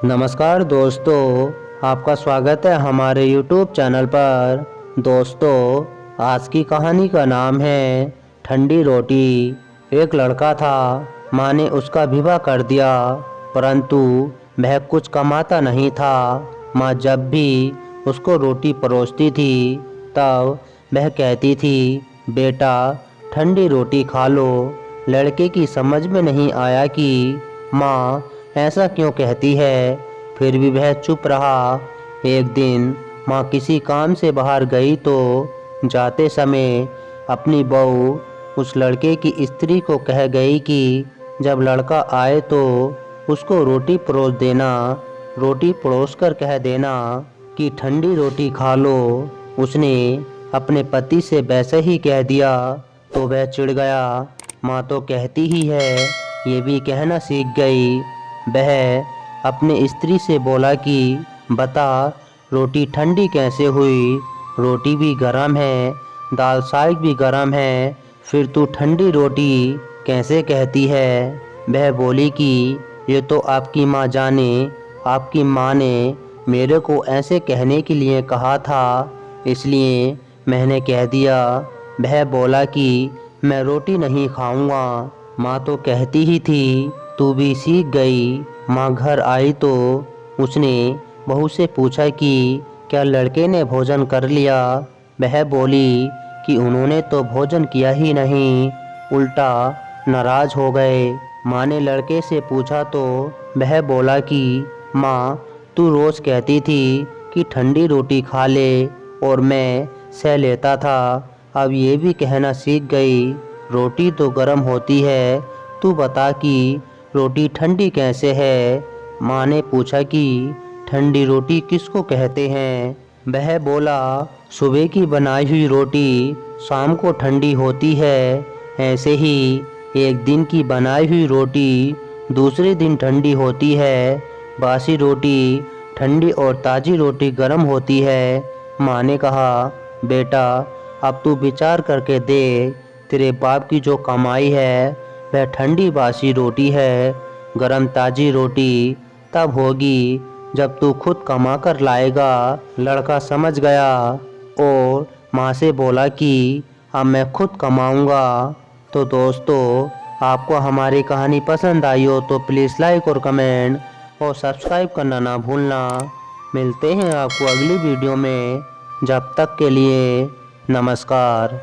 नमस्कार दोस्तों, आपका स्वागत है हमारे YouTube चैनल पर। दोस्तों, आज की कहानी का नाम है ठंडी रोटी। एक लड़का था, माँ ने उसका विवाह कर दिया, परंतु वह कुछ कमाता नहीं था। माँ जब भी उसको रोटी परोसती थी तब वह कहती थी, बेटा ठंडी रोटी खा लो। लड़के की समझ में नहीं आया कि माँ ऐसा क्यों कहती है, फिर भी वह चुप रहा। एक दिन माँ किसी काम से बाहर गई तो जाते समय अपनी बहू उस लड़के की स्त्री को कह गई कि जब लड़का आए तो उसको रोटी परोस देना। रोटी परोस कर कह देना कि ठंडी रोटी खा लो। उसने अपने पति से वैसे ही कह दिया तो वह चिढ़ गया। माँ तो कहती ही है, ये भी कहना सीख गई। वह अपने स्त्री से बोला कि बता रोटी ठंडी कैसे हुई, रोटी भी गरम है, दाल साग भी गरम है, फिर तू ठंडी रोटी कैसे कहती है। वह बोली कि ये तो आपकी माँ जाने, आपकी माँ ने मेरे को ऐसे कहने के लिए कहा था, इसलिए मैंने कह दिया। वह बोला कि मैं रोटी नहीं खाऊंगा। माँ तो कहती ही थी, तू भी सीख गई। माँ घर आई तो उसने बहू से पूछा कि क्या लड़के ने भोजन कर लिया। वह बोली कि उन्होंने तो भोजन किया ही नहीं, उल्टा नाराज हो गए। माँ ने लड़के से पूछा तो वह बोला कि माँ तू रोज़ कहती थी कि ठंडी रोटी खा ले और मैं सह लेता था, अब ये भी कहना सीख गई रोटी तो गर्म होती है, तू बता कि रोटी ठंडी कैसे है। माँ ने पूछा कि ठंडी रोटी किसको कहते हैं। वह बोला, सुबह की बनाई हुई रोटी शाम को ठंडी होती है, ऐसे ही एक दिन की बनाई हुई रोटी दूसरे दिन ठंडी होती है। बासी रोटी ठंडी और ताज़ी रोटी गर्म होती है। माँ ने कहा, बेटा अब तू विचार करके देख, तेरे बाप की जो कमाई है वह ठंडी बासी रोटी है, गरम ताज़ी रोटी तब होगी जब तू खुद कमा कर लाएगा। लड़का समझ गया और माँ से बोला कि अब मैं खुद कमाऊँगा। तो दोस्तों, आपको हमारी कहानी पसंद आई हो तो प्लीज़ लाइक और कमेंट और सब्सक्राइब करना ना भूलना। मिलते हैं आपको अगली वीडियो में, जब तक के लिए नमस्कार।